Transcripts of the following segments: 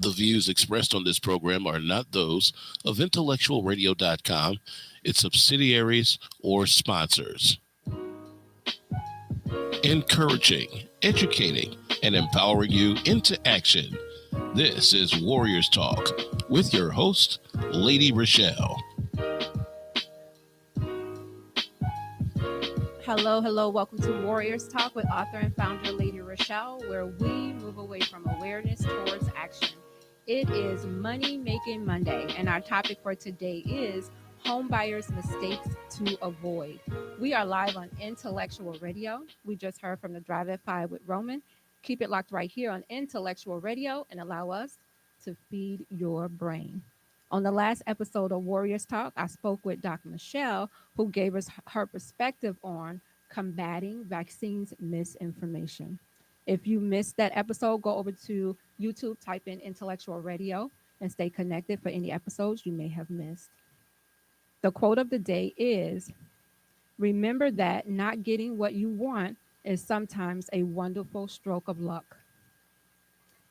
The views expressed on this program are not those of IntellectualRadio.com, its subsidiaries, or sponsors. Encouraging, educating, and empowering you into action. This is Warriors Talk with your host, Lady ReShell. Hello. Welcome to Warriors Talk with author and founder Lady ReShell, where we move away from awareness towards action. It is Money Making Monday, and our topic for today is home buyers' mistakes to avoid. We are live on Intellectual Radio. We just heard from the Drive at 5 with Roman. Keep it locked right here on Intellectual Radio and allow us to feed your brain. On the last episode of Warriors Talk, I spoke with Dr. Michelle, who gave us her perspective on combating vaccines misinformation. If you missed that episode, go over to YouTube, type in Intellectual Radio, and stay connected for any episodes you may have missed. The quote of the day is, "Remember that not getting what you want is sometimes a wonderful stroke of luck."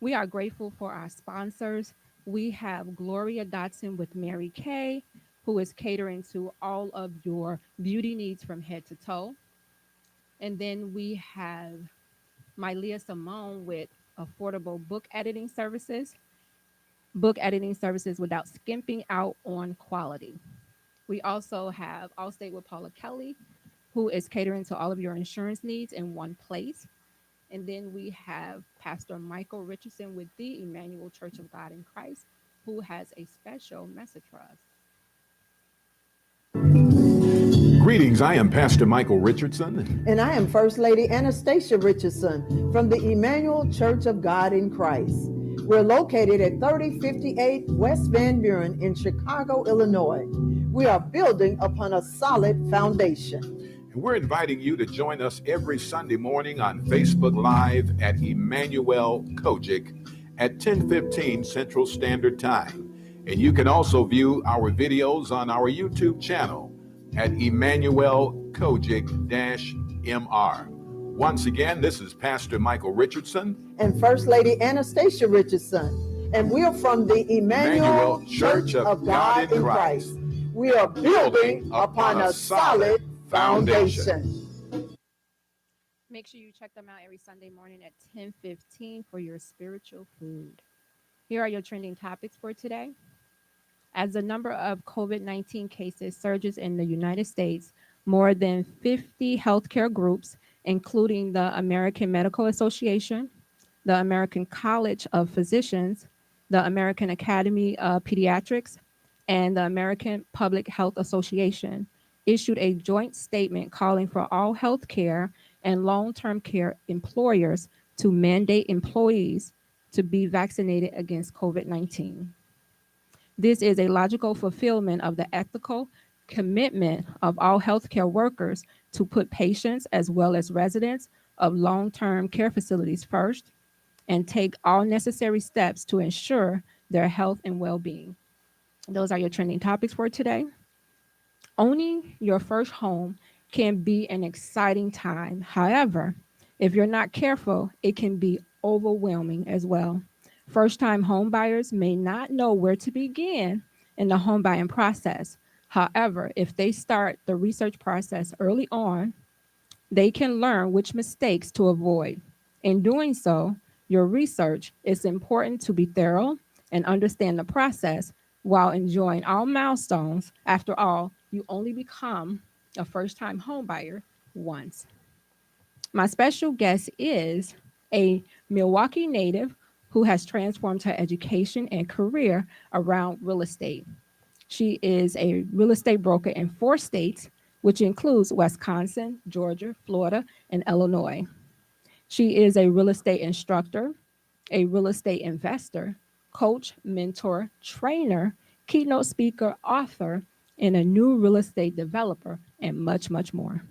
We are grateful for our sponsors. We have Gloria Dotson with Mary Kay, who is catering to all of your beauty needs from head to toe. And then we have MyLeah with affordable book editing services without skimping out on quality. We also have Allstate with Paula Kelly, who is catering to all of your insurance needs in one place. And then we have Pastor Michael Richardson with the Emanuel C.O.G.I.C, who has a special message for us. Greetings, I am Pastor Michael Richardson. And I am First Lady Anastasia Richardson from the Emanuel Church of God in Christ. We're located at 3058 West Van Buren in Chicago, Illinois. We are building upon a solid foundation. And we're inviting you to join us every Sunday morning on Facebook Live at Emanuel C.O.G.I.C at 10:15 Central Standard Time. And you can also view our videos on our YouTube channel at Emanuel C.O.G.I.C-MR. Once again, this is Pastor Michael Richardson and First Lady Anastasia Richardson, and we are from the Emanuel Church of God in Christ. We are building upon a solid foundation. Make sure you check them out every Sunday morning at 10:15 for your spiritual food. Here are your trending topics for today. As the number of COVID-19 cases surges in the United States, more than 50 healthcare groups, including the American Medical Association, the American College of Physicians, the American Academy of Pediatrics, and the American Public Health Association, issued a joint statement calling for all healthcare and long-term care employers to mandate employees to be vaccinated against COVID-19. This is a logical fulfillment of the ethical commitment of all healthcare workers to put patients as well as residents of long-term care facilities first and take all necessary steps to ensure their health and well-being. Those are your trending topics for today. Owning your first home can be an exciting time. However, if you're not careful, it can be overwhelming as well. First-time home buyers may not know where to begin in the home buying process. However, if they start the research process early on, they can learn which mistakes to avoid. In doing so, your research is important to be thorough and understand the process while enjoying all milestones. After all, you only become a first-time home buyer once. My special guest is a Milwaukee native who has transformed her education and career around real estate. She is a real estate broker in 4 states, which includes Wisconsin, Georgia, Florida, and Illinois. She is a real estate instructor, a real estate investor, coach, mentor, trainer, keynote speaker, author, and a new real estate developer, and much, much more.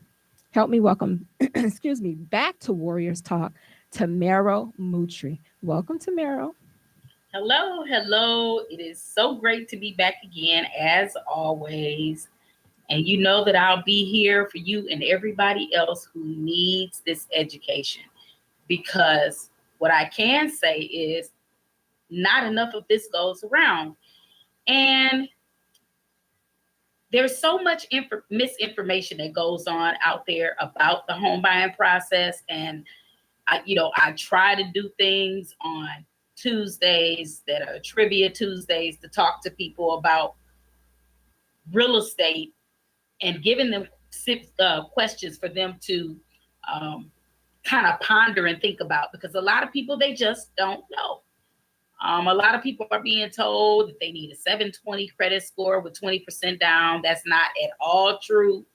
Help me welcome, back to Warriors Talk, Tamairo Moutry. Welcome, Tamairo. Hello. It is so great to be back again, as always. And you know that I'll be here for you and everybody else who needs this education. Because what I can say is not enough of this goes around. And there's so much misinformation that goes on out there about the home buying process. And I try to do things on Tuesdays that are trivia Tuesdays to talk to people about real estate and giving them questions for them to kind of ponder and think about, because a lot of people, they just don't know. A lot of people are being told that they need a 720 credit score with 20% down. That's not at all true.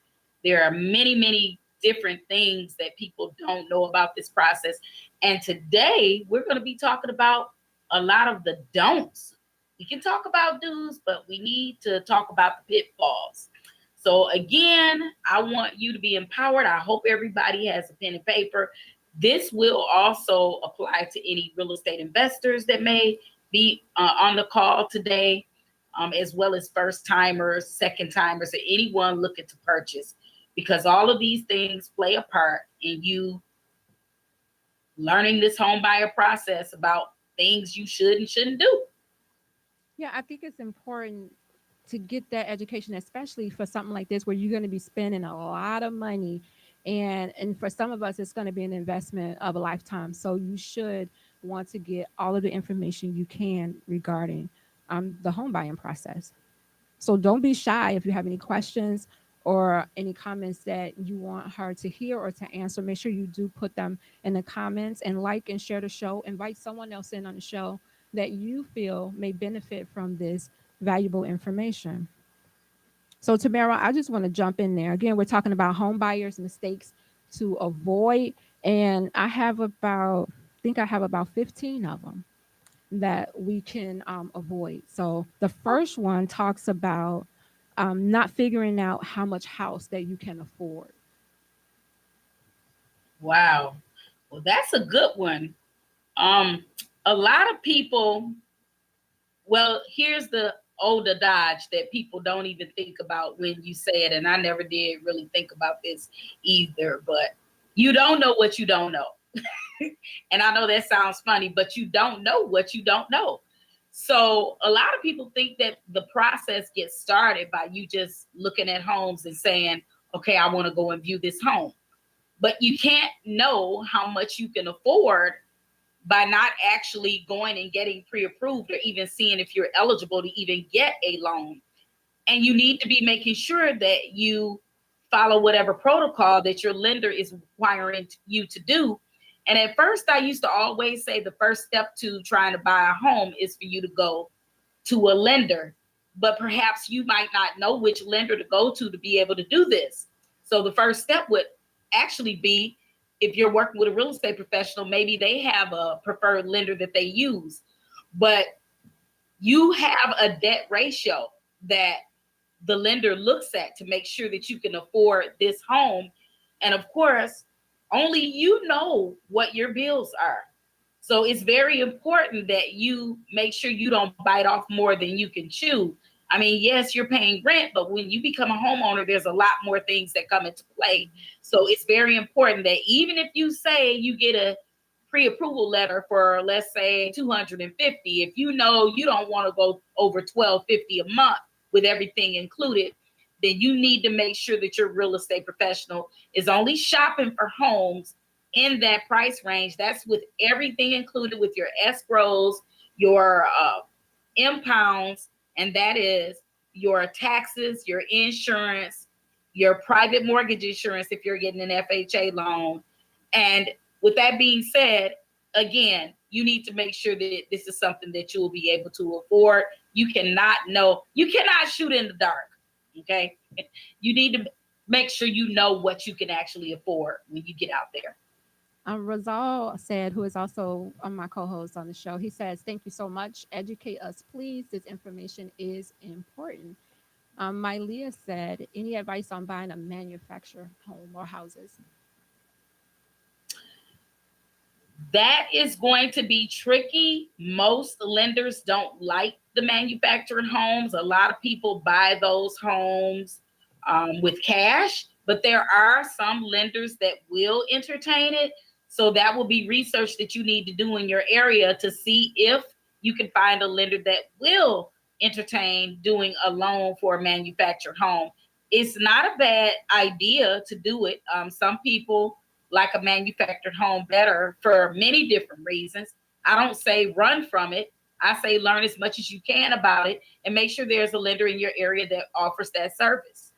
There are many, many different things that people don't know about this process. And today we're going to be talking about a lot of the don'ts. We can talk about do's, but we need to talk about the pitfalls. So again, I want you to be empowered. I hope everybody has a pen and paper. This will also apply to any real estate investors that may be on the call today, as well as first timers, second timers, or anyone looking to purchase, because all of these things play a part in you learning this home buyer process about things you should and shouldn't do. Yeah, I think it's important to get that education, especially for something like this, where you're going to be spending a lot of money. And for some of us, it's going to be an investment of a lifetime. So you should want to get all of the information you can regarding the home buying process. So don't be shy. If you have any questions or any comments that you want her to hear or to answer, make sure you do put them in the comments, and like and share the show. Invite someone else in on the show that you feel may benefit from this valuable information. So Tamairo, I just want to jump in there. Again, we're talking about home buyers' mistakes to avoid. And I have about 15 of them that we can avoid. So the first one talks about not figuring out how much house that you can afford. Wow. Well, that's a good one. A lot of people, well, here's the old adage that people don't even think about when you say it, and I never did really think about this either, but you don't know what you don't know. And I know that sounds funny, but you don't know what you don't know. So a lot of people think that the process gets started by you just looking at homes and saying, okay, I want to go and view this home. But you can't know how much you can afford by not actually going and getting pre-approved or even seeing if you're eligible to even get a loan. And you need to be making sure that you follow whatever protocol that your lender is requiring you to do. And at first, I used to always say the first step to trying to buy a home is for you to go to a lender. But perhaps you might not know which lender to go to be able to do this. So the first step would actually be, if you're working with a real estate professional, maybe they have a preferred lender that they use, but you have a debt ratio that the lender looks at to make sure that you can afford this home. And of course, only you know what your bills are. So it's very important that you make sure you don't bite off more than you can chew. I mean, yes, you're paying rent, but when you become a homeowner, there's a lot more things that come into play. So it's very important that even if you say you get a pre-approval letter for, let's say, $250, if you know you don't want to go over $1,250 a month with everything included, then you need to make sure that your real estate professional is only shopping for homes in that price range. That's with everything included, with your escrows, your impounds, and that is your taxes, your insurance, your private mortgage insurance if you're getting an FHA loan. And with that being said, again, you need to make sure that this is something that you will be able to afford. You cannot shoot in the dark, okay? You need to make sure you know what you can actually afford when you get out there. Razal said, who is also my co-host on the show, he says, thank you so much. Educate us, please. This information is important. MyLeah said, any advice on buying a manufactured home or houses? That is going to be tricky. Most lenders don't like the manufactured homes. A lot of people buy those homes with cash, but there are some lenders that will entertain it. So that will be research that you need to do in your area to see if you can find a lender that will entertain doing a loan for a manufactured home. It's not a bad idea to do it. Some people like a manufactured home better for many different reasons. I don't say run from it. I say learn as much as you can about it and make sure there's a lender in your area that offers that service.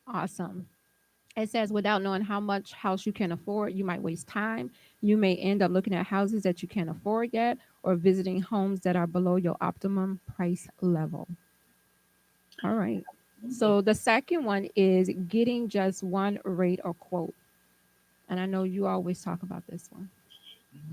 Awesome. It says, without knowing how much house you can afford, you might waste time. You may end up looking at houses that you can't afford yet or visiting homes that are below your optimum price level. All right. So the second one is getting just one rate or quote. And I know you always talk about this one.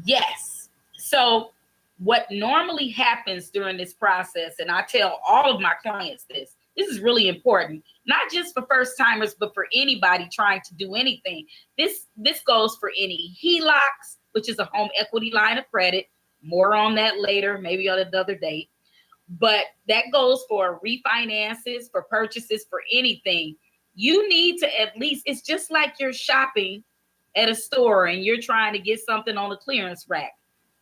Yes. So what normally happens during this process, and I tell all of my clients this is really important, not just for first timers, but for anybody trying to do anything. This goes for any HELOCs, which is a home equity line of credit. More on that later, maybe on another date. But that goes for refinances, for purchases, for anything. You need to at least, it's just like you're shopping at a store and you're trying to get something on the clearance rack.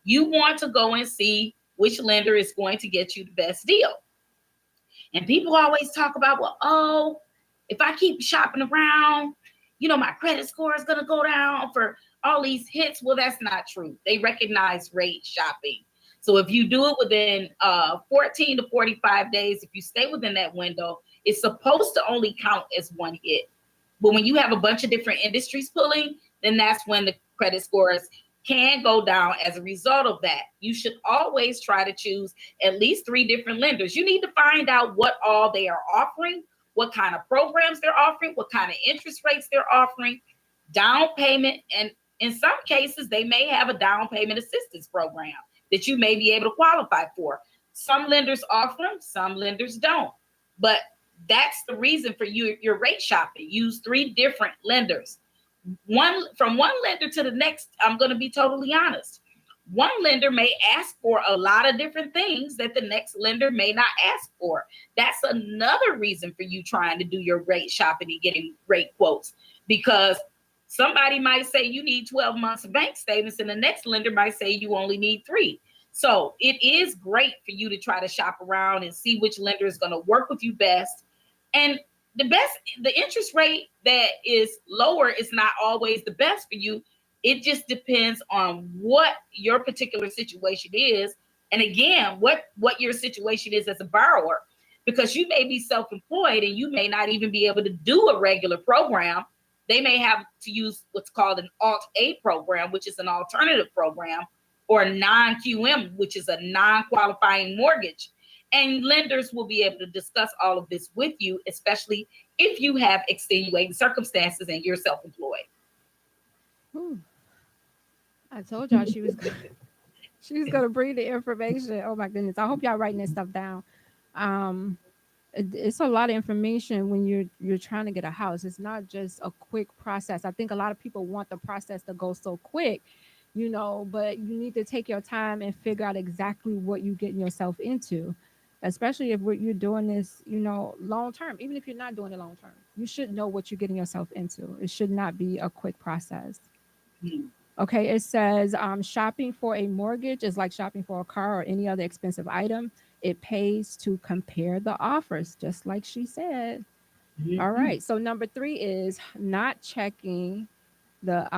You want to go and see which lender is going to get you the best deal. And people always talk about, well, oh, if I keep shopping around, my credit score is going to go down for all these hits. Well, that's not true. They recognize rate shopping. So if you do it within 14 to 45 days, if you stay within that window, it's supposed to only count as one hit. But when you have a bunch of different industries pulling, then that's when the credit scores can go down as a result of that. You should always try to choose at least 3 different lenders. You need to find out what all they are offering, what kind of programs they're offering, what kind of interest rates they're offering, down payment. And in some cases, they may have a down payment assistance program that you may be able to qualify for. Some lenders offer them, some lenders don't. But that's the reason for your rate shopping. Use 3 different lenders. From one lender to the next, I'm going to be totally honest. One lender may ask for a lot of different things that the next lender may not ask for. That's another reason for you trying to do your rate shopping and getting rate quotes, because somebody might say you need 12 months of bank statements and the next lender might say you only need 3. So it is great for you to try to shop around and see which lender is going to work with you best. And the interest rate that is lower is not always the best for you. It just depends on what your particular situation is. And again, what your situation is as a borrower, because you may be self-employed and you may not even be able to do a regular program. They may have to use what's called an Alt-A program, which is an alternative program, or a non-QM, which is a non-qualifying mortgage. And lenders will be able to discuss all of this with you, especially if you have extenuating circumstances and you're self-employed. I told y'all she was gonna bring the information. Oh my goodness! I hope y'all writing this stuff down. It's a lot of information when you're trying to get a house. It's not just a quick process. I think a lot of people want the process to go so quick, but you need to take your time and figure out exactly what you're getting yourself into. Especially if you're doing this, long term. Even if you're not doing it long term, you should know what you're getting yourself into. It should not be a quick process. Okay, it says shopping for a mortgage is like shopping for a car or any other expensive item. It pays to compare the offers, just like she said. All right, so number 3 is not checking the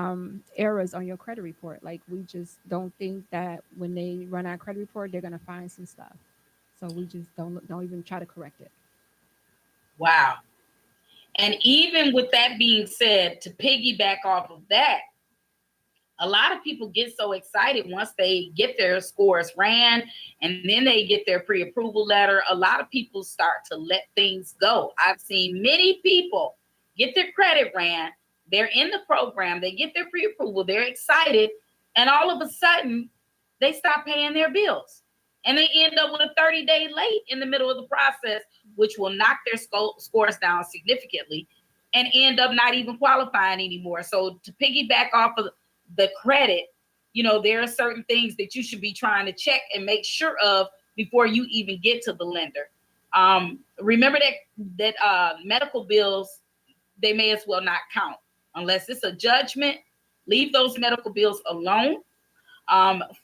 errors on your credit report. Like, we just don't think that when they run our credit report, they're going to find some stuff. So we just don't even try to correct it. Wow. And even with that being said, to piggyback off of that, a lot of people get so excited once they get their scores ran and then they get their pre-approval letter. A lot of people start to let things go. I've seen many people get their credit ran. They're in the program. They get their pre-approval. They're excited. And all of a sudden, they stop paying their bills. And they end up with a 30-day late in the middle of the process, which will knock their scores down significantly and end up not even qualifying anymore. So to piggyback off of the credit, there are certain things that you should be trying to check and make sure of before you even get to the lender. Remember that medical bills, they may as well not count unless it's a judgment. Leave those medical bills alone.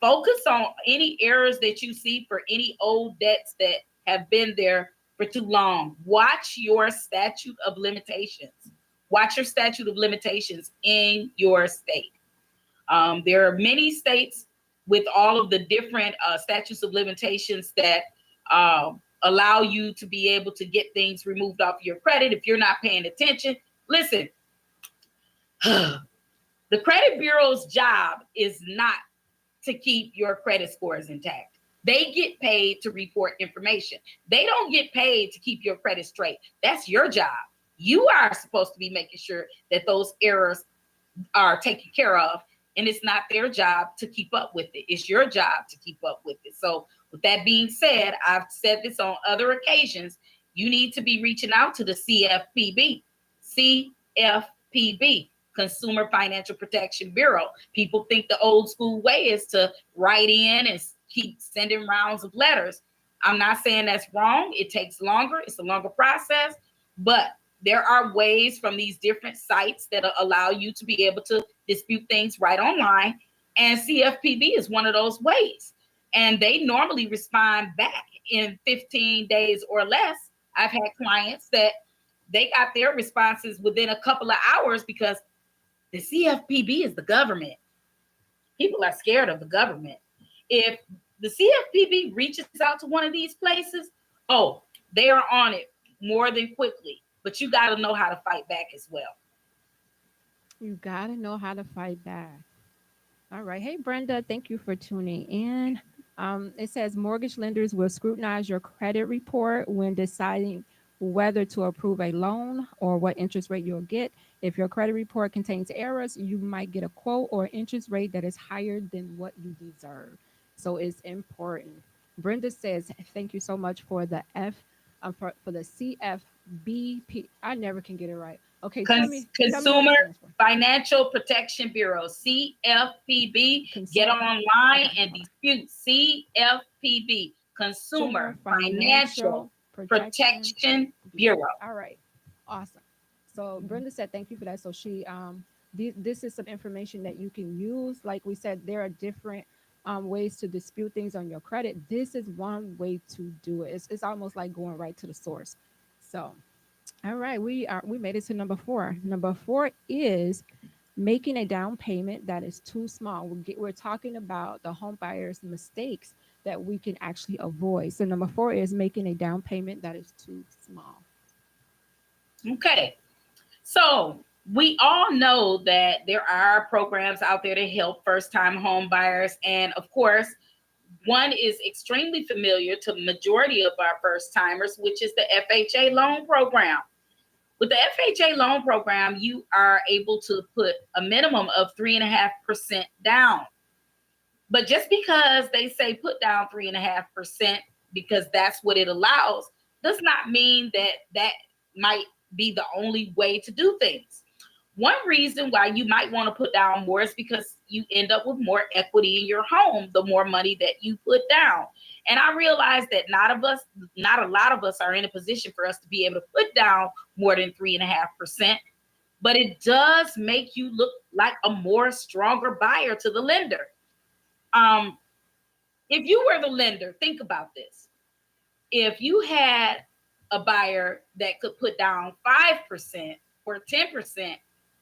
Focus on any errors that you see for any old debts that have been there for too long. Watch your statute of limitations. Watch your statute of limitations in your state. There are many states with all of the different statutes of limitations that allow you to be able to get things removed off your credit if you're not paying attention. Listen, the credit bureau's job is not to keep your credit scores intact. They get paid to report information. They don't get paid to keep your credit straight. That's your job. You are supposed to be making sure that those errors are taken care of, and it's not their job to keep up with it. It's your job to keep up with it. So with that being said, I've said this on other occasions, you need to be reaching out to the CFPB. CFPB, Consumer Financial Protection Bureau. People think the old school way is to write in and keep sending rounds of letters. I'm not saying that's wrong. It takes longer. It's a longer process, but there are ways from these different sites that allow you to be able to dispute things right online. And CFPB is one of those ways. And they normally respond back in 15 days or less. I've had clients that they got their responses within a couple of hours because the CFPB is the government. People are scared of the government. If the CFPB reaches out to one of these places, they are on it more than quickly. But you got to know how to fight back as well. You got to know how to fight back. All right. Hey, Brenda, thank you for tuning in. It says mortgage lenders will scrutinize your credit report when deciding whether to approve a loan or what interest rate you'll get. If your credit report contains errors, you might get a quote or interest rate that is higher than what you deserve. So it's important. Brenda says, thank you so much for the for the CFBP. I never can get it right. Okay. Consumer Financial Protection Bureau, CFPB. Get online and dispute. CFPB, Consumer Financial Protection Bureau. All right. Awesome. So Brenda said, thank you for that. So she, this is some information that you can use. Like we said, there are different ways to dispute things on your credit. This is one way to do it. It's almost like going right to the source. So, all right, we made it to number 4. Number 4 is making a down payment that is too small. We're talking about the home buyers' mistakes that we can actually avoid. So number 4 is making a down payment that is too small. Okay, so we all know that there are programs out there to help first-time home buyers. And of course, one is extremely familiar to the majority of our first-timers, which is the FHA loan program. With the FHA loan program, you are able to put a minimum of 3.5% down. But just because they say put down 3.5% because that's what it allows, does not mean that that might be the only way to do things. One reason why you might want to put down more is because you end up with more equity in your home, the more money that you put down. And I realize that not a lot of us are in a position for us to be able to put down more than 3.5%, but it does make you look like a more stronger buyer to the lender. If you were the lender, think about this. If you had a buyer that could put down 5% or 10%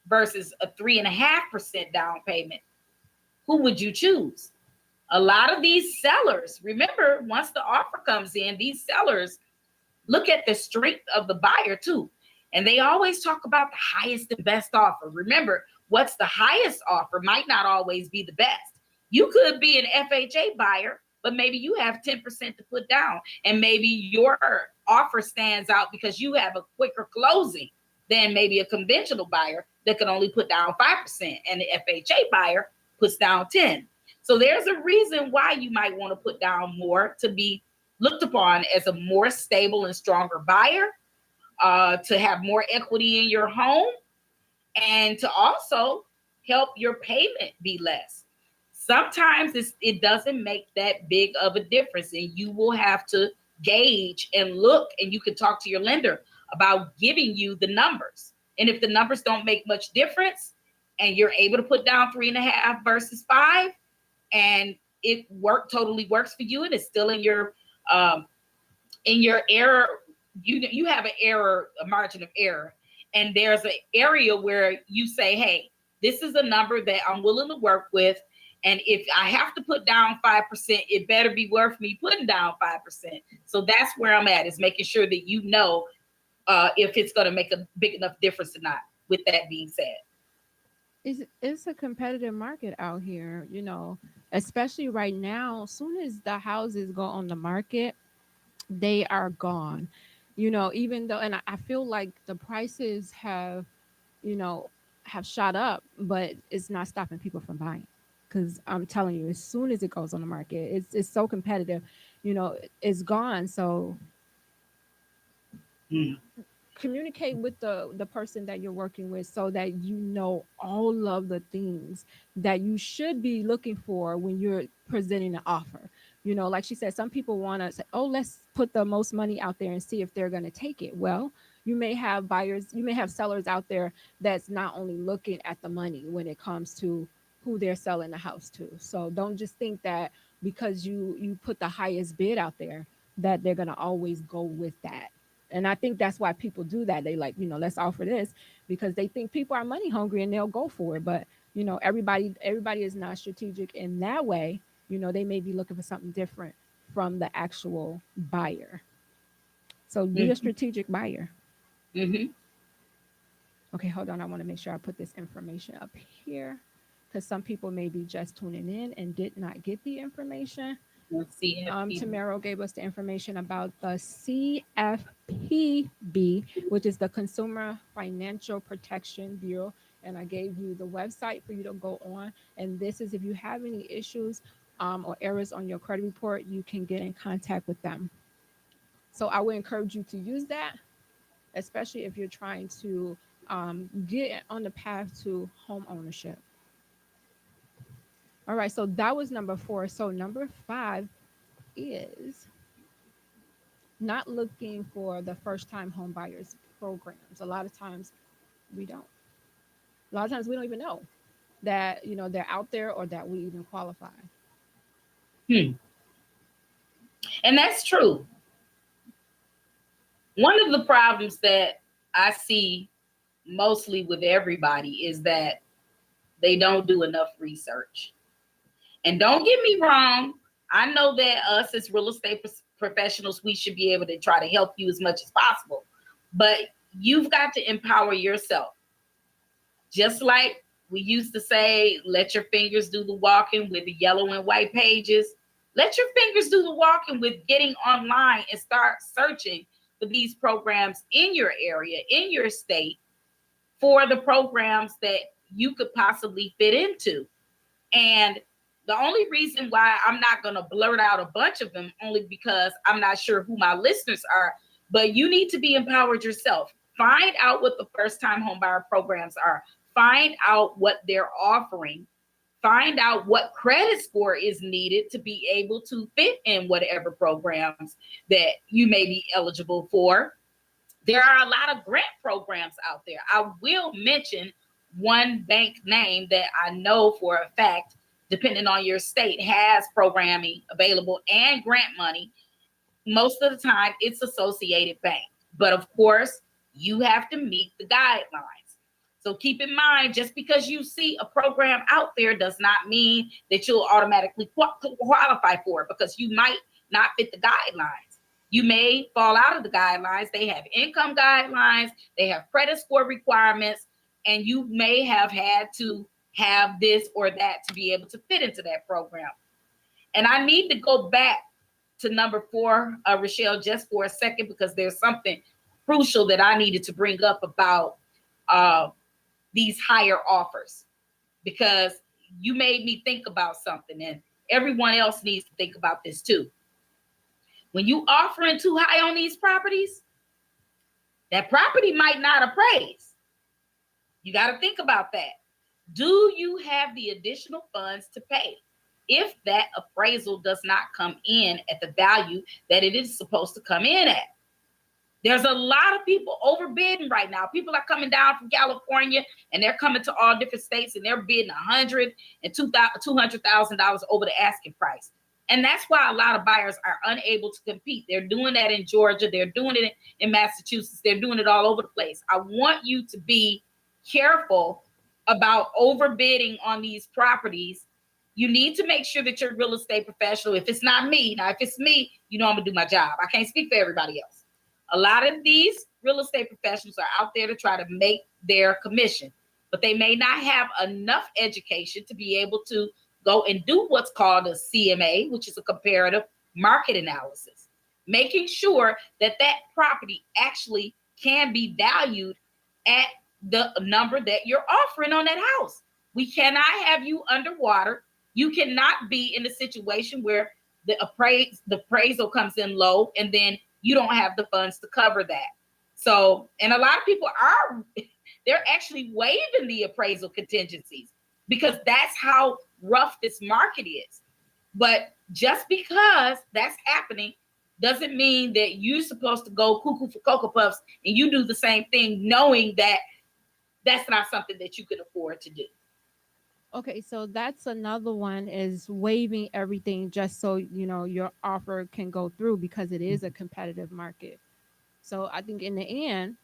versus a 3.5% down payment, who would you choose? A lot of these sellers, remember, once the offer comes in, these sellers look at the strength of the buyer too. And they always talk about the highest and best offer. Remember, what's the highest offer might not always be the best. You could be an FHA buyer, but maybe you have 10% to put down. And maybe your offer stands out because you have a quicker closing than maybe a conventional buyer that could only put down 5%. And the FHA buyer puts down 10%. So there's a reason why you might want to put down more to be looked upon as a more stable and stronger buyer, to have more equity in your home, and to also help your payment be less. Sometimes it doesn't make that big of a difference, and you will have to gauge and look, and you can talk to your lender about giving you the numbers. And if the numbers don't make much difference and you're able to put down 3.5 versus 5, and it totally works for you, and it's still in your error. You have a margin of error, and there's an area where you say, hey, this is a number that I'm willing to work with, and if I have to put down 5%, it better be worth me putting down 5%. So that's where I'm at, is making sure that you know if it's going to make a big enough difference or not. With that being said, it's a competitive market out here, especially right now. As soon as the houses go on the market, they are gone, even though, and I feel like the prices have shot up, but it's not stopping people from buying. Because I'm telling you, as soon as it goes on the market, it's so competitive, it's gone. So communicate with the person that you're working with, so that all of the things that you should be looking for when you're presenting an offer. Like she said, some people want to say, oh, let's put the most money out there and see if they're going to take it. Well, you may have sellers out there that's not only looking at the money when it comes to who they're selling the house to. So don't just think that because you put the highest bid out there that they're going to always go with that. And I think that's why people do that. They like, let's offer this, because they think people are money hungry and they'll go for it. But, everybody is not strategic in that way. They may be looking for something different from the actual buyer. So be a strategic buyer. Mm-hmm. Okay, hold on. I want to make sure I put this information up here, because some people may be just tuning in and did not get the information. Tamairo gave us the information about the CFPB, which is the Consumer Financial Protection Bureau. And I gave you the website for you to go on. And this is if you have any issues or errors on your credit report, you can get in contact with them. So I would encourage you to use that, especially if you're trying to get on the path to home ownership. All right, so that was number 4. So number 5 is not looking for the first-time home buyers programs. A lot of times we don't. A lot of times we don't even know that, they're out there or that we even qualify. And that's true. One of the problems that I see mostly with everybody is that they don't do enough research. And don't get me wrong, I know that us as real estate professionals, we should be able to try to help you as much as possible. But you've got to empower yourself. Just like we used to say, let your fingers do the walking with the yellow and white pages. Let your fingers do the walking with getting online and start searching for these programs in your area, in your state, for the programs that you could possibly fit into. And the only reason why I'm not going to blurt out a bunch of them, only because I'm not sure who my listeners are, but you need to be empowered yourself. Find out what the first-time homebuyer programs are. Find out what they're offering. Find out what credit score is needed to be able to fit in whatever programs that you may be eligible for. There are a lot of grant programs out there. I will mention one bank name that I know for a fact, depending on your state, has programming available and grant money. Most of the time, it's Associated Bank. But of course, you have to meet the guidelines. So keep in mind, just because you see a program out there does not mean that you'll automatically qualify for it, because you might not fit the guidelines. You may fall out of the guidelines. They have income guidelines. They have credit score requirements. And you may have had to have this or that to be able to fit into that program. And I need to go back to number 4, ReShell, just for a second, because there's something crucial that I needed to bring up about these higher offers, because you made me think about something, and everyone else needs to think about this too. When you offering too high on these properties, that property might not appraise. You got to think about that. Do you have the additional funds to pay if that appraisal does not come in at the value that it is supposed to come in at? There's a lot of people overbidding right now. People are coming down from California and they're coming to all different states and they're bidding $100,000 and $200,000 over the asking price. And that's why a lot of buyers are unable to compete. They're doing that in Georgia. They're doing it in Massachusetts. They're doing it all over the place. I want you to be careful about overbidding on these properties. You need to make sure that you're a real estate professional. If it's not me, now if it's me, I'm gonna do my job. I can't speak for everybody else. A lot of these real estate professionals are out there to try to make their commission, but they may not have enough education to be able to go and do what's called a CMA, which is a comparative market analysis, making sure that that property actually can be valued at the number that you're offering on that house. We cannot have you underwater. You cannot be in a situation where the appraisal comes in low and then you don't have the funds to cover that. So, and a lot of people they're actually waiving the appraisal contingencies because that's how rough this market is. But just because that's happening doesn't mean that you're supposed to go cuckoo for Cocoa Puffs and you do the same thing knowing that that's not something that you can afford to do. Okay, so that's another one, is waiving everything just so your offer can go through, because it is a competitive market. So I think in the end,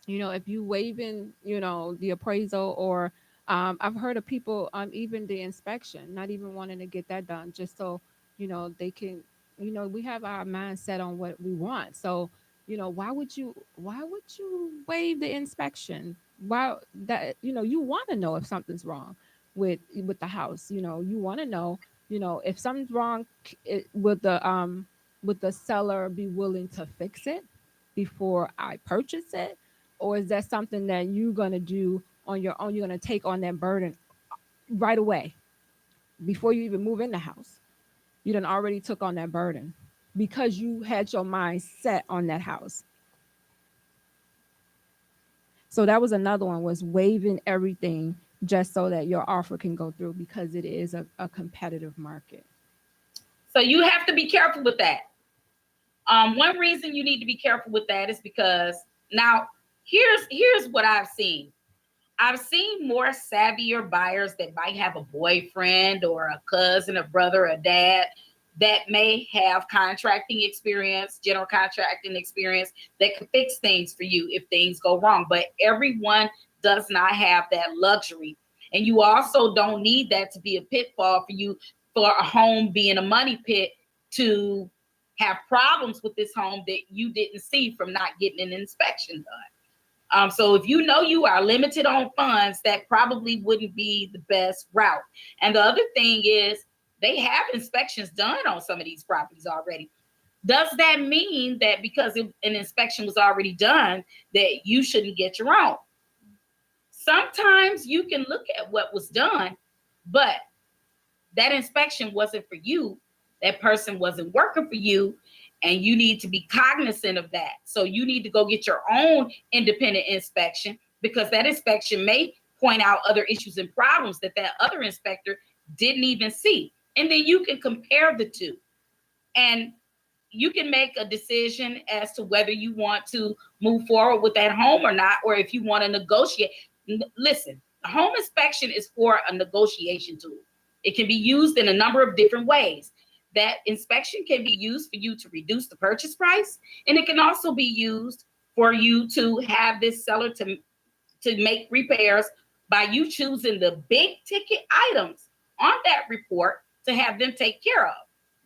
if you waiving the appraisal, or I've heard of people even the inspection, not even wanting to get that done, just so they can, we have our mindset on what we want. So why would you waive the inspection? Why that you want to know if something's wrong with the house. You want to know if something's wrong, would the seller be willing to fix it before I purchase it? Or is that something that you're going to do on your own? You're going to take on that burden right away before you even move in the house. You done already took on that burden because you had your mind set on that house. So that was another one, was waiving everything just so that your offer can go through, because it is a competitive market. So you have to be careful with that. One reason you need to be careful with that is because now here's what I've seen. I've seen more savvier buyers that might have a boyfriend or a cousin, a brother, a dad that may have contracting experience, general contracting experience, that could fix things for you if things go wrong. But everyone does not have that luxury. And you also don't need that to be a pitfall for you, for a home being a money pit, to have problems with this home that you didn't see from not getting an inspection done. So if you are limited on funds, that probably wouldn't be the best route. And the other thing is, they have inspections done on some of these properties already. Does that mean that because an inspection was already done, that you shouldn't get your own? Sometimes you can look at what was done, but that inspection wasn't for you. That person wasn't working for you, and you need to be cognizant of that. So you need to go get your own independent inspection, because that inspection may point out other issues and problems that other inspector didn't even see. And then you can compare the two, and you can make a decision as to whether you want to move forward with that home or not, or if you want to negotiate. Listen, the home inspection is for a negotiation tool. It can be used in a number of different ways. That inspection can be used for you to reduce the purchase price, and it can also be used for you to have this seller to make repairs by you choosing the big ticket items on that report to have them take care of.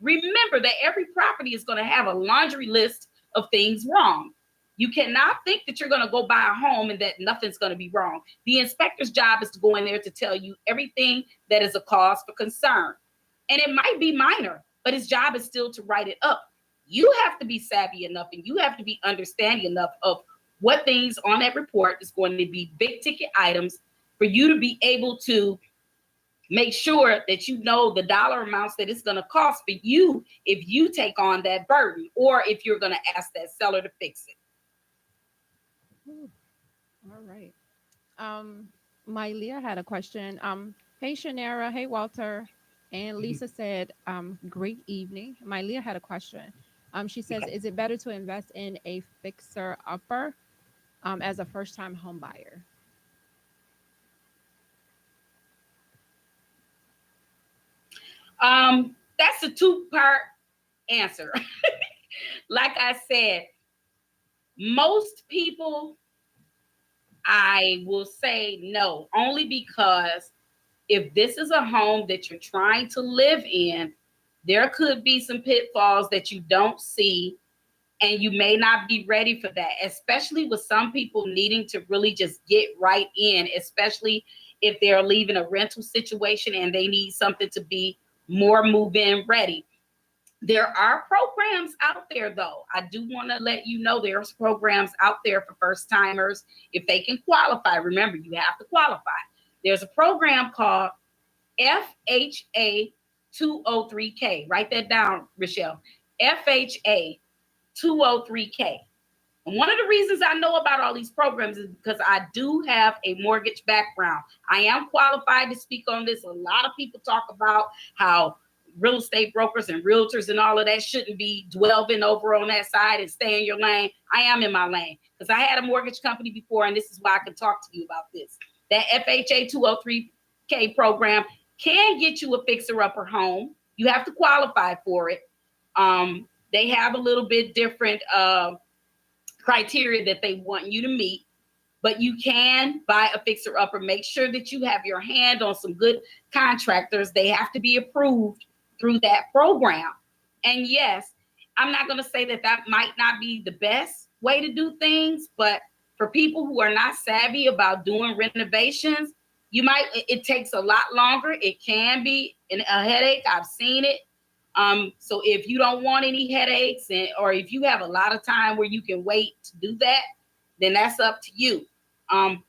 Remember that every property is going to have a laundry list of things wrong. You cannot think that you're going to go buy a home and that nothing's going to be wrong. The inspector's job is to go in there to tell you everything that is a cause for concern. And it might be minor, but his job is still to write it up. You have to be savvy enough, and you have to be understanding enough of what things on that report is going to be big ticket items for you to be able to make sure that you know the dollar amounts that it's going to cost for you if you take on that burden, or if you're going to ask that seller to fix it. Ooh, all right. MyLeah had a question. Hey, Shanera. Hey, Walter. And Lisa said, great evening. MyLeah had a question. She says, is it better to invest in a fixer-upper as a first-time home buyer? That's a two-part answer. Like I said, most people, I will say no, only because if this is a home that you're trying to live in, there could be some pitfalls that you don't see, and you may not be ready for that, especially with some people needing to really just get right in, especially if they're leaving a rental situation and they need something to be more move-in ready. There are programs out there, though. I do want to let you know there's programs out there for first timers if they can qualify. Remember, you have to qualify. There's a program called FHA 203K. Write that down, ReShell. FHA 203K. And one of the reasons I know about all these programs is because I do have a mortgage background. I am qualified to speak on this. A lot of people talk about how real estate brokers and realtors and all of that shouldn't be dwelling over on that side and stay in your lane. I am in my lane because I had a mortgage company before, and this is why I can talk to you about this. That FHA 203K program can get you a fixer-upper home. You have to qualify for it. They have a little bit different criteria that they want you to meet, but you can buy a fixer-upper. Make sure that you have your hand on some good contractors. They have to be approved through that program. And yes, I'm not going to say that that might not be the best way to do things, but for people who are not savvy about doing renovations, it takes a lot longer. It can be a headache. I've seen it. So if you don't want any headaches, or if you have a lot of time where you can wait to do that, then that's up to you.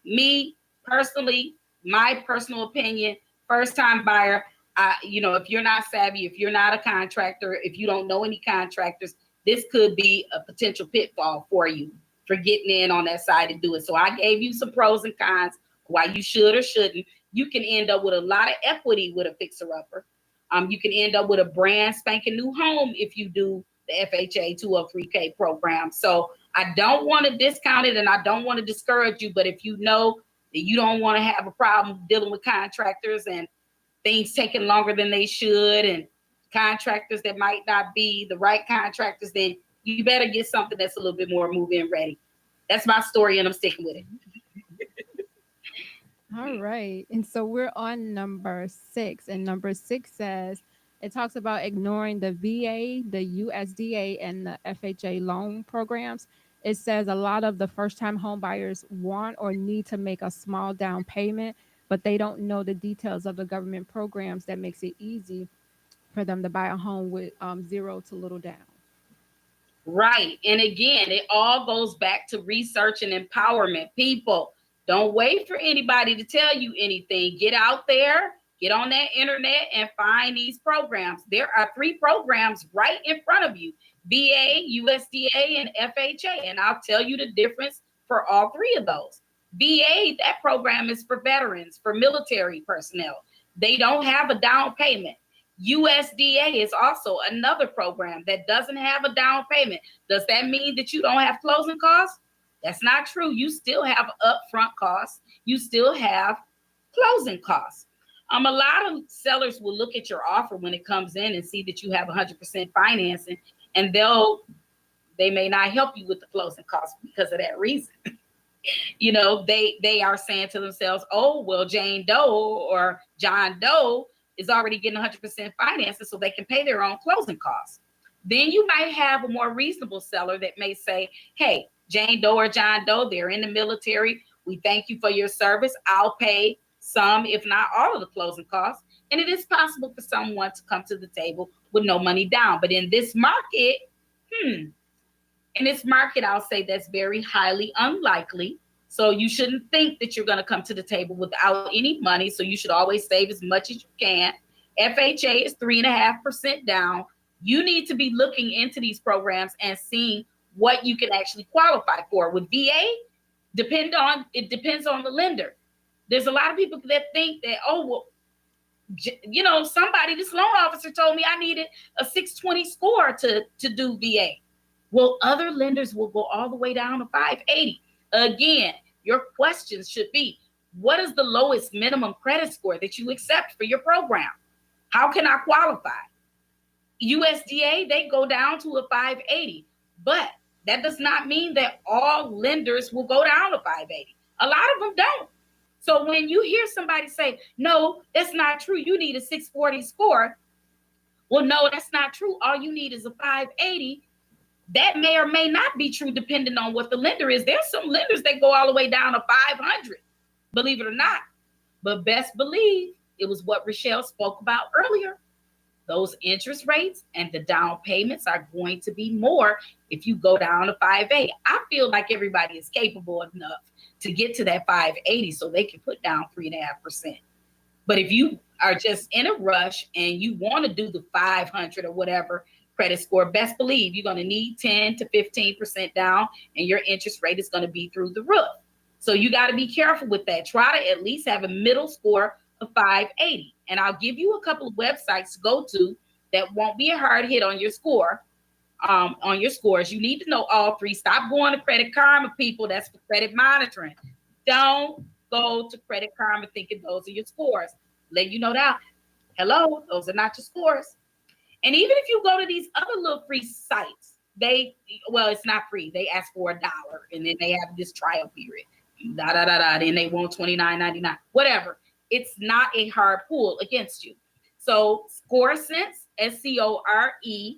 Me personally, my personal opinion, first time buyer, if you're not savvy, if you're not a contractor, if you don't know any contractors, this could be a potential pitfall for you for getting in on that side and do it. So I gave you some pros and cons why you should or shouldn't. You can end up with a lot of equity with a fixer-upper. You can end up with a brand spanking new home if you do the FHA 203K program. So I don't want to discount it and I don't want to discourage you, but if you know that you don't want to have a problem dealing with contractors and things taking longer than they should and contractors that might not be the right contractors, then you better get something that's a little bit more move-in ready. That's my story and I'm sticking with it. All right. And so we're on number 6. And number 6 says, it talks about ignoring the VA, the USDA, and the FHA loan programs. It says a lot of the first-time home buyers want or need to make a small down payment, but they don't know the details of the government programs that makes it easy for them to buy a home with zero to little down. Right. And again, it all goes back to research and empowerment. People, don't wait for anybody to tell you anything. Get out there, get on that internet and find these programs. There are 3 programs right in front of you, VA, USDA, and FHA. And I'll tell you the difference for all 3 of those. VA, that program is for veterans, for military personnel. They don't have a down payment. USDA is also another program that doesn't have a down payment. Does that mean that you don't have closing costs? That's not true. You still have upfront costs. You still have closing costs. A lot of sellers will look at your offer when it comes in and see that you have 100% financing, and they may not help you with the closing costs because of that reason. They are saying to themselves, oh, well, Jane Doe or John Doe is already getting 100% financing so they can pay their own closing costs. Then you might have a more reasonable seller that may say, hey, Jane Doe or John Doe, they're in the military. We thank you for your service. I'll pay some, if not all of the closing costs. And it is possible for someone to come to the table with no money down. But in this market, I'll say that's very highly unlikely. So you shouldn't think that you're going to come to the table without any money. So you should always save as much as you can. FHA is 3.5% down. You need to be looking into these programs and seeing what you can actually qualify for. With VA, it depends on the lender. There's a lot of people that think that, oh, well, somebody, this loan officer told me I needed a 620 score to do VA. Well, other lenders will go all the way down to 580. Again, your questions should be, what is the lowest minimum credit score that you accept for your program? How can I qualify? USDA, they go down to a 580, but that does not mean that all lenders will go down to 580. A lot of them don't. So when you hear somebody say, no, that's not true, you need a 640 score. Well, no, that's not true. All you need is a 580. That may or may not be true depending on what the lender is. There's some lenders that go all the way down to 500, believe it or not. But best believe it was what ReShell spoke about earlier. Those interest rates and the down payments are going to be more if you go down to 580. I feel like everybody is capable enough to get to that 580 so they can put down 3.5%. But if you are just in a rush and you want to do the 500 or whatever credit score, best believe you're going to need 10 to 15% down, and your interest rate is going to be through the roof. So you got to be careful with that. Try to at least have a middle score of 580. And I'll give you a couple of websites to go to that won't be a hard hit on your score. On your scores, you need to know all three. Stop going to Credit Karma, people. That's for credit monitoring. Don't go to Credit Karma thinking those are your scores. Let you know that. Hello, those are not your scores. And even if you go to these other little free sites, it's not free. They ask for $1, and then they have this trial period. Then they want $29.99. Whatever. It's not a hard pull against you. So ScoreSense, ScoreSense,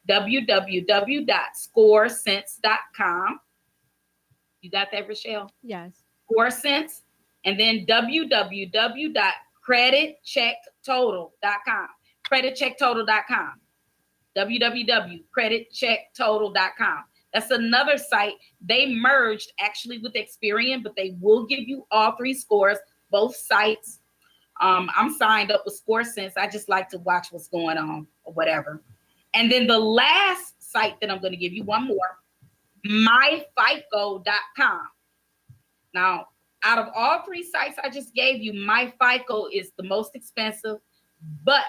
www.scoresense.com. You got that, ReShell? Yes. ScoreSense, and then www.creditchecktotal.com. Creditchecktotal.com. www.creditchecktotal.com. That's another site. They merged actually with Experian, but they will give you all three scores, both sites. I'm signed up with ScoreSense. I just like to watch what's going on or whatever. And then the last site that I'm going to give you, one more, myfico.com. Now, out of all three sites I just gave you, MyFICO is the most expensive, but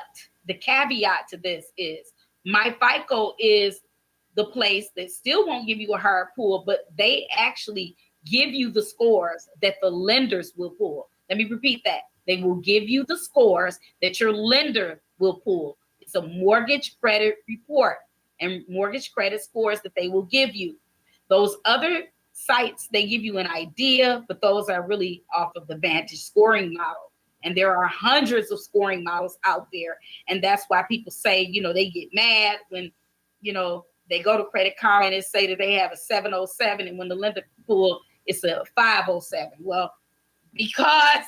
the caveat to this is MyFICO is the place that still won't give you a hard pull, but they actually give you the scores that the lenders will pull. Let me repeat that. They will give you the scores that your lender will pull. It's a mortgage credit report and mortgage credit scores that they will give you. Those other sites, they give you an idea, but those are really off of the Vantage scoring model. And there are hundreds of scoring models out there. And that's why people say, they get mad when, they go to Credit Karma and they say that they have a 707, and when the lender pull, it's a 507. Well, because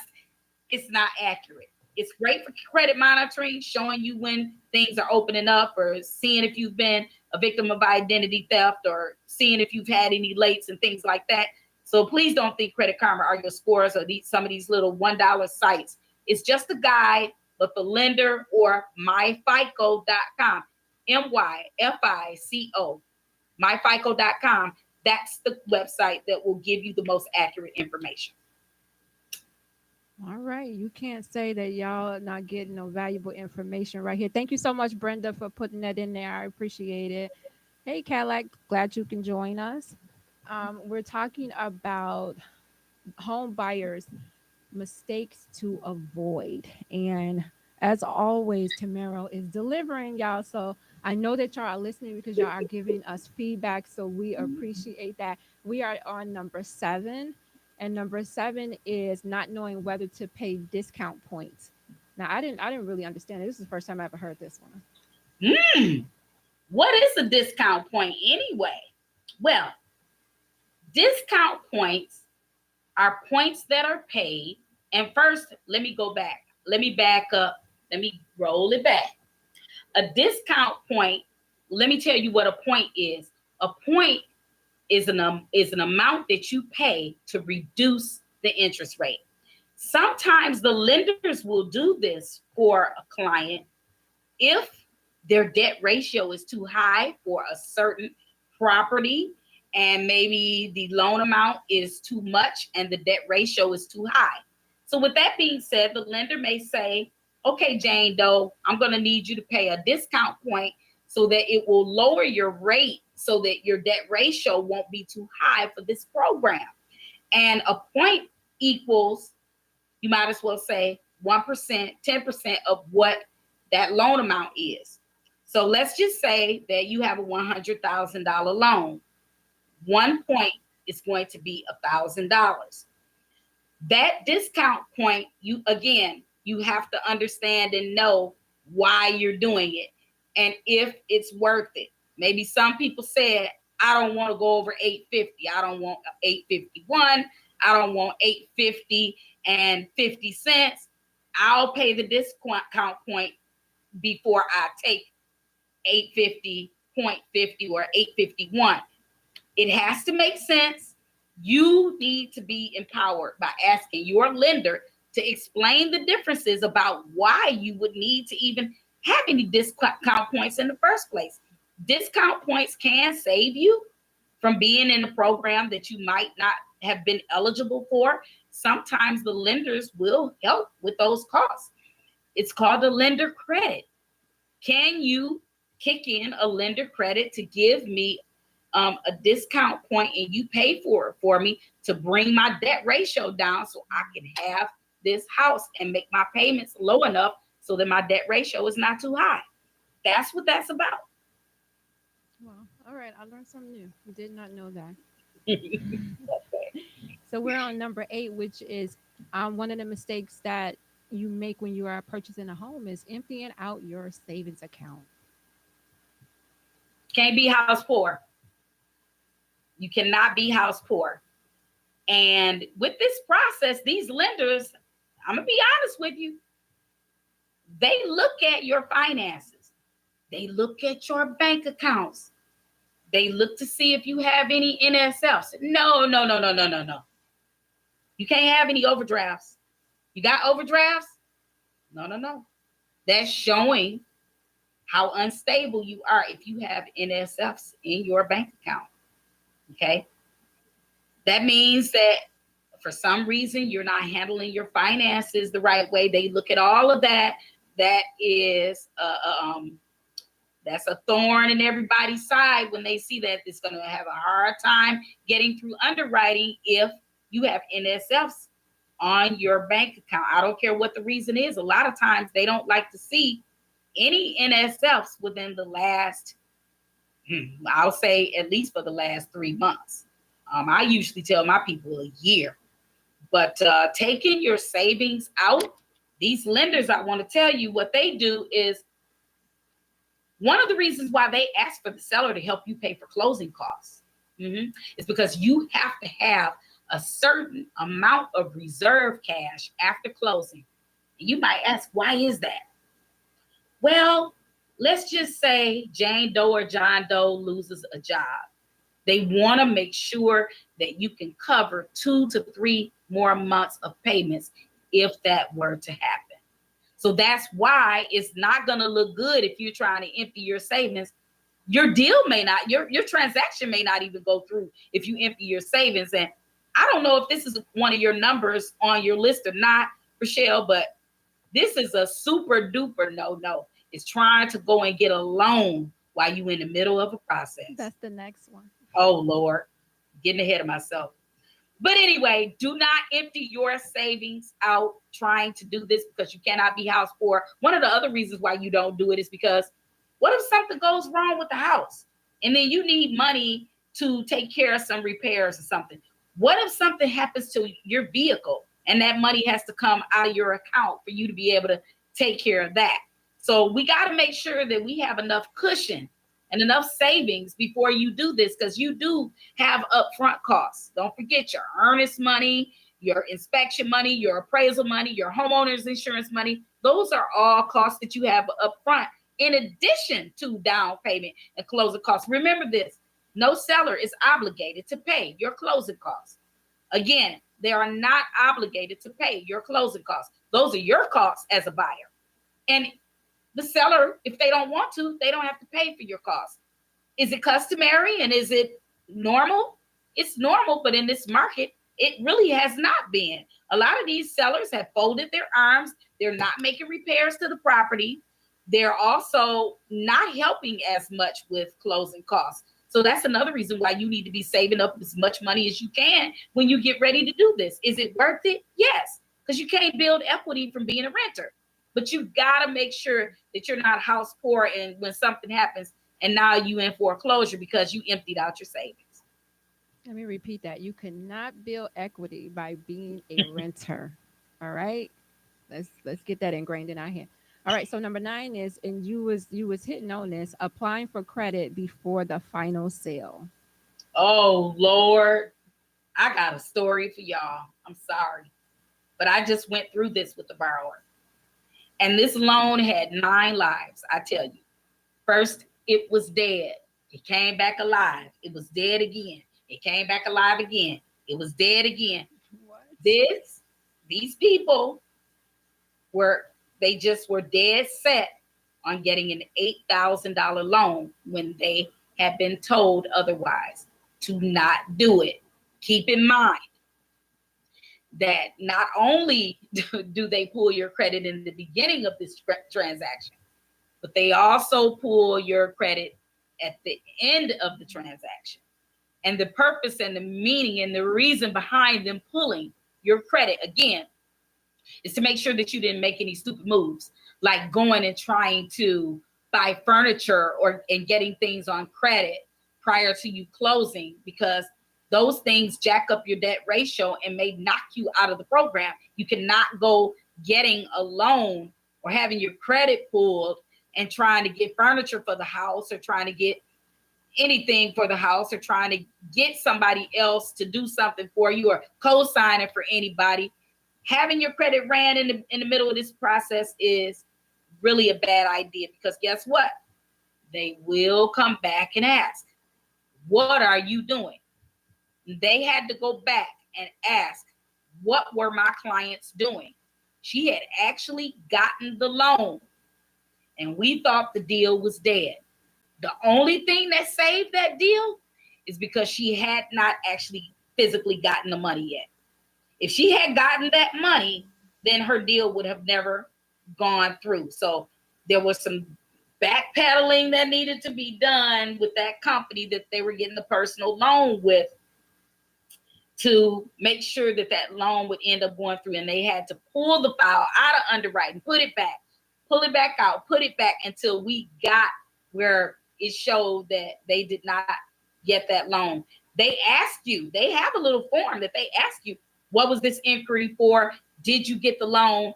it's not accurate. It's great for credit monitoring, showing you when things are opening up, or seeing if you've been a victim of identity theft, or seeing if you've had any lates and things like that. So please don't think Credit Karma are your scores, or some of these little $1 sites. It's just a guide, but the lender or myfico.com. MyFICO, myfico.com. That's the website that will give you the most accurate information. All right. You can't say that y'all are not getting no valuable information right here. Thank you so much, Brenda, for putting that in there. I appreciate it. Hey, Cadillac, glad you can join us. We're talking about home buyers' mistakes to avoid. And as always, Tamairo is delivering, y'all. So I know that y'all are listening because y'all are giving us feedback. So we appreciate that. We are on number 7. And number 7 is not knowing whether to pay discount points. Now, I didn't really understand it. This is the first time I ever heard this one. What is a discount point anyway? Well, discount points are points that are paid. And first, let me go back. Let me back up. Let me roll it back. A discount point, let me tell you what a point is. A point is an amount that you pay to reduce the interest rate. Sometimes the lenders will do this for a client if their debt ratio is too high for a certain property, and maybe the loan amount is too much and the debt ratio is too high. So with that being said, the lender may say, okay, Jane Doe, I'm going to need you to pay a discount point so that it will lower your rate so that your debt ratio won't be too high for this program. And a point equals, you might as well say 1%, 10% of what that loan amount is. So let's just say that you have a $100,000 loan. 1 point is going to be $1,000. That discount point, you have to understand and know why you're doing it and if it's worth it. Maybe some people said, I don't want to go over 850. I don't want 851. I don't want 850 and 50 cents. I'll pay the discount point before I take 850.50 or 851. It has to make sense. You need to be empowered by asking your lender to explain the differences about why you would need to even have any discount points in the first place. Discount points can save you from being in a program that you might not have been eligible for. Sometimes the lenders will help with those costs. It's called a lender credit. Can you kick in a lender credit to give me a discount point and you pay for it for me to bring my debt ratio down so I can have this house and make my payments low enough so that my debt ratio is not too high? That's what that's about. Well, all right. I learned something new. I did not know that. So we're on number 8, which is one of the mistakes that you make when you are purchasing a home is emptying out your savings account. Can't be house poor. You cannot be house poor. And with this process, these lenders, I'm going to be honest with you, they look at your finances. They look at your bank accounts. They look to see if you have any NSFs. No. You can't have any overdrafts. You got overdrafts? No. That's showing how unstable you are if you have NSFs in your bank account. Okay? That means that for some reason you're not handling your finances the right way. They look at all of that. That is that's a thorn in everybody's side when they see that it's going to have a hard time getting through underwriting if you have NSFs on your bank account. I don't care what the reason is. A lot of times they don't like to see any NSFs within the last, I'll say at least for the last 3 months. I usually tell my people a year. But taking your savings out, these lenders, I want to tell you what they do is one of the reasons why they ask for the seller to help you pay for closing costs is because you have to have a certain amount of reserve cash after closing. And you might ask, why is that? Well, let's just say Jane Doe or John Doe loses a job. They want to make sure that you can cover 2 to 3 more months of payments if that were to happen. So that's why it's not going to look good if you're trying to empty your savings. Your deal may not, your transaction may not even go through if you empty your savings. And I don't know if this is one of your numbers on your list or not, ReShell, but this is a super duper no. It's trying to go and get a loan while you're in the middle of a process. That's the next one. Oh, Lord, getting ahead of myself. But anyway, do not empty your savings out trying to do this because you cannot be house poor. One of the other reasons why you don't do it is because what if something goes wrong with the house and then you need money to take care of some repairs or something? What if something happens to your vehicle and that money has to come out of your account for you to be able to take care of that? So we got to make sure that we have enough cushion and enough savings before you do this, because you do have upfront costs. Don't forget your earnest money, your inspection money, your appraisal money, your homeowner's insurance money. Those are all costs that you have upfront in addition to down payment and closing costs. Remember this, no seller is obligated to pay your closing costs. Again, they are not obligated to pay your closing costs. Those are your costs as a buyer. And the seller, if they don't want to, they don't have to pay for your costs. Is it customary and is it normal? It's normal, but in this market, It really has not been. A lot of these sellers have folded their arms. They're not making repairs to the property. They're also not helping as much with closing costs. So that's another reason why you need to be saving up as much money as you can when you get ready to do this. Is it worth it? Yes, because you can't build equity from being a renter. But you got to make sure that you're not house poor and when something happens and now you in foreclosure because you emptied out your savings. Let me repeat that. You cannot build equity by being a renter. All right. Let's get that ingrained in our head. All right. So number 9 is, and you was hitting on this, applying for credit before the final sale. Oh Lord, I got a story for y'all. I'm sorry, but I just went through this with the borrower, and this loan had 9 lives. I tell you, first it was dead. It came back alive. It was dead again. It came back alive again. It was dead again. What? These people were dead set on getting an $8,000 loan when they had been told otherwise to not do it. Keep in mind that not only do they pull your credit in the beginning of this transaction, but they also pull your credit at the end of the transaction. And the purpose and the meaning and the reason behind them pulling your credit, again, is to make sure that you didn't make any stupid moves, like going and trying to buy furniture and getting things on credit prior to you closing, because those things jack up your debt ratio and may knock you out of the program. You cannot go getting a loan or having your credit pulled and trying to get furniture for the house or trying to get anything for the house or trying to get somebody else to do something for you or co-signing for anybody. Having your credit ran in the middle of this process is really a bad idea, because guess what? They will come back and ask, what are you doing? They had to go back and ask, what were my clients doing? She had actually gotten the loan, and we thought the deal was dead. The only thing that saved that deal is because she had not actually physically gotten the money yet. If she had gotten that money, then her deal would have never gone through. So there was some backpedaling that needed to be done with that company that they were getting the personal loan with to make sure that that loan would end up going through. And they had to pull the file out of underwriting, pull it back out, put it back until we got where it showed that they did not get that loan. They ask you, they have a little form that they ask you, what was this inquiry for? Did you get the loan?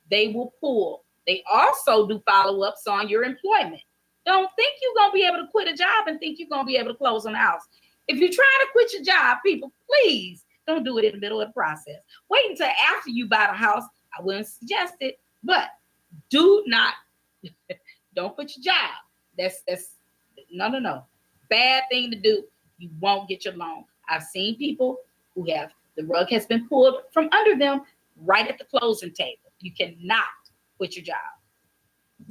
They will pull. They also do follow-ups on your employment. Don't think you're going to be able to quit a job and think you're going to be able to close on a house. If you're trying to quit your job, people, please don't do it in the middle of the process. Wait until after you buy the house. I wouldn't suggest it, but don't quit your job. That's no. Bad thing to do. You won't get your loan. I've seen people who have the rug has been pulled from under them right at the closing table. You cannot quit your job.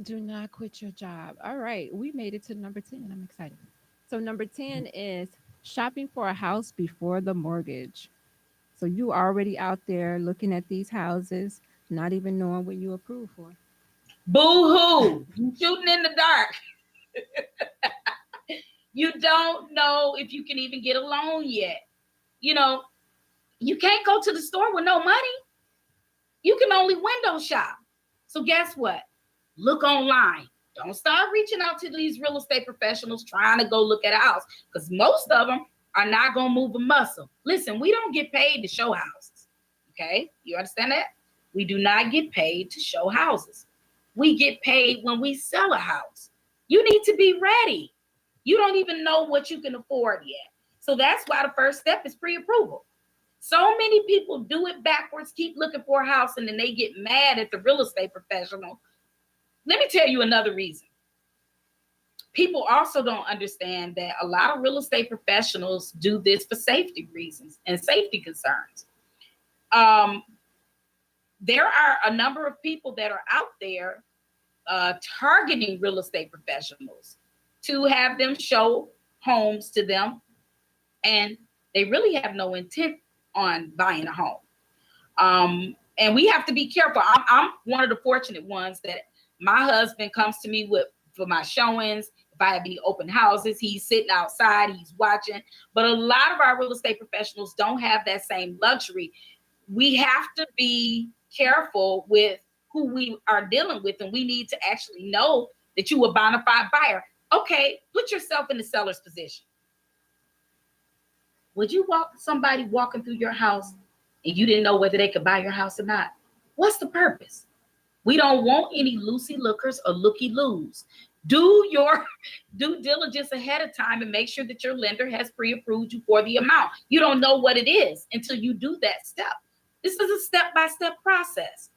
Do not quit your job. All right. We made it to number 10. I'm excited. So number 10 is shopping for a house before the mortgage. So you already out there looking at these houses, not even knowing what you approve for. Boo-hoo. You shooting in the dark. You don't know if you can even get a loan yet. You know, you can't go to the store with no money. You can only window shop. So guess what? Look online. Don't start reaching out to these real estate professionals trying to go look at a house, because most of them are not going to move a muscle. Listen, we don't get paid to show houses. Okay? You understand that? We do not get paid to show houses. We get paid when we sell a house. You need to be ready. You don't even know what you can afford yet. So that's why the first step is pre-approval. So many people do it backwards, keep looking for a house, and then they get mad at the real estate professional. Let me tell you another reason. People also don't understand that a lot of real estate professionals do this for safety reasons and safety concerns. There are a number of people that are out there targeting real estate professionals to have them show homes to them, and they really have no intent on buying a home. And we have to be careful. I'm one of the fortunate ones that my husband comes to me for my showings. If I have any open houses, he's sitting outside, he's watching. But a lot of our real estate professionals don't have that same luxury. We have to be careful with who we are dealing with, and we need to actually know that you a bona fide buyer. Okay, put yourself in the seller's position. Would you somebody walking through your house and you didn't know whether they could buy your house or not? What's the purpose? We don't want any loosey lookers or looky-loos. Do your due diligence ahead of time and make sure that your lender has pre-approved you for the amount. You don't know what it is until you do that step. This is a step-by-step process.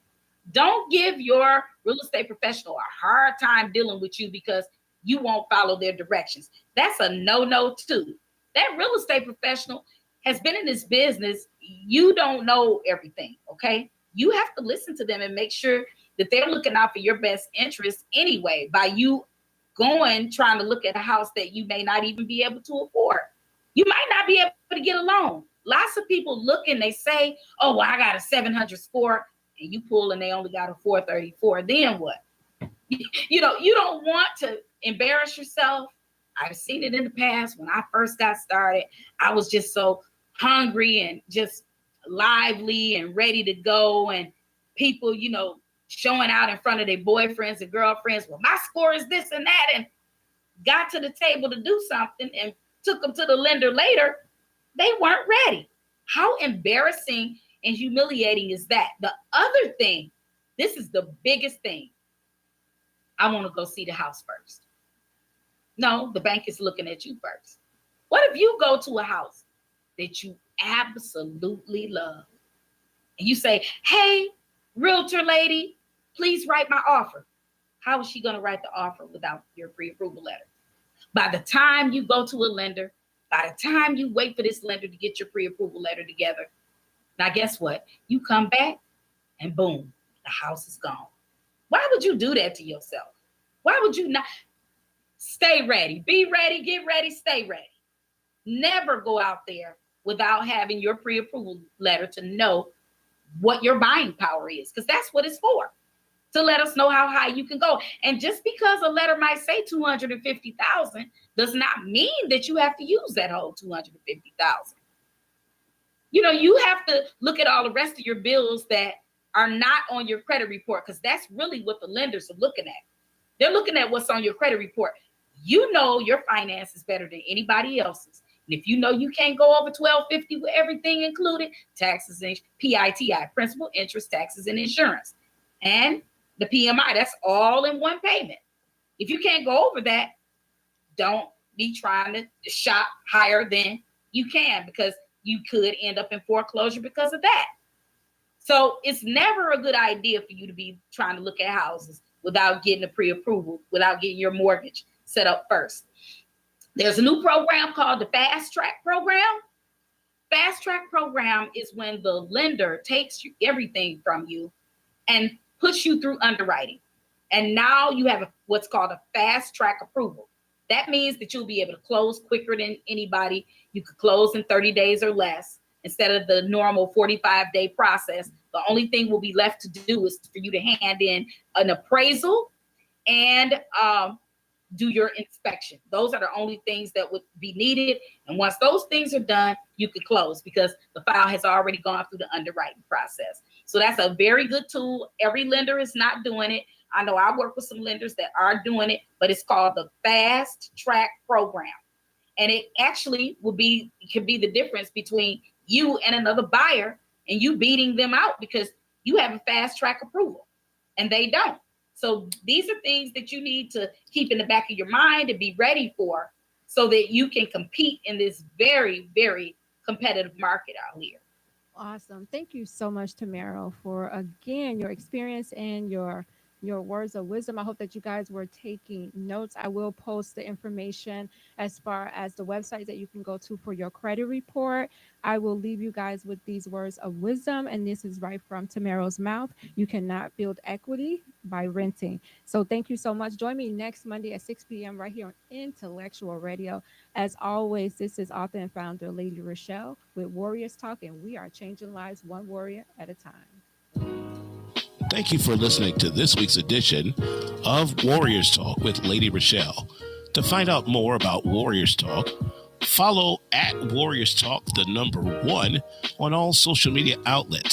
Don't give your real estate professional a hard time dealing with you because you won't follow their directions. That's a no-no too. That real estate professional has been in this business. You don't know everything, okay? You have to listen to them and make sure that they're looking out for your best interest anyway by you trying to look at a house that you may not even be able to afford. You might not be able to get a loan. Lots of people look and they say, oh, well, I got a 700 score, and you pull and they only got a 434. Then what? You don't want to embarrass yourself. I've seen it in the past. When I first got started, I was just so hungry and just lively and ready to go. And people, showing out in front of their boyfriends and girlfriends. Well, my score is this and that. And got to the table to do something and took them to the lender later. They weren't ready. How embarrassing and humiliating is that? The other thing, this is the biggest thing. I want to go see the house first. No, the bank is looking at you first. What if you go to a house that you absolutely love and you say, hey, realtor lady, please write my offer. How is she going to write the offer without your pre-approval letter? By the time you go to a lender, by the time you wait for this lender to get your pre-approval letter together, now guess what? You come back and boom, the house is gone. Why would you do that to yourself? Why would you not? Stay ready, be ready, get ready, stay ready. Never go out there without having your pre-approval letter to know what your buying power is, because that's what it's for, to let us know how high you can go. And just because a letter might say $250,000 does not mean that you have to use that whole $250,000. You have to look at all the rest of your bills that are not on your credit report, because that's really what the lenders are looking at. They're looking at what's on your credit report. You know your finances better than anybody else's. And if you know you can't go over $1,250 with everything included, taxes and PITI, principal, interest, taxes, and insurance, and the PMI, that's all in one payment. If you can't go over that, don't be trying to shop higher than you can, because you could end up in foreclosure because of that. So it's never a good idea for you to be trying to look at houses without getting a pre-approval, without getting your mortgage set up first. There's a new program called the Fast Track program. Fast Track program is when the lender takes everything from you and puts you through underwriting. And now you have what's called a fast track approval. That means that you'll be able to close quicker than anybody. You could close in 30 days or less instead of the normal 45-day process. The only thing will be left to do is for you to hand in an appraisal and do your inspection. Those are the only things that would be needed. And once those things are done, you could close because the file has already gone through the underwriting process. So that's a very good tool. Every lender is not doing it. I know I work with some lenders that are doing it, but it's called the Fast Track program. And it actually could be the difference between you and another buyer and you beating them out because you have a fast track approval and they don't. So these are things that you need to keep in the back of your mind and be ready for so that you can compete in this very, very competitive market out here. Awesome. Thank you so much, Tamairo, for, again, your experience and your your words of wisdom. I hope that you guys were taking notes. I will post the information as far as the website that you can go to for your credit report. I will leave you guys with these words of wisdom, and this is right from Tamairo's mouth. You cannot build equity by renting. So thank you so much. Join me next Monday at 6 p.m. right here on Intellectual Radio. As always, this is author and founder Lady ReShell with Warriors Talk, and we are changing lives one warrior at a time. Thank you for listening to this week's edition of Warriors Talk with Lady ReShell. To find out more about Warriors Talk, follow at Warriors Talk, the number 1, on all social media outlets.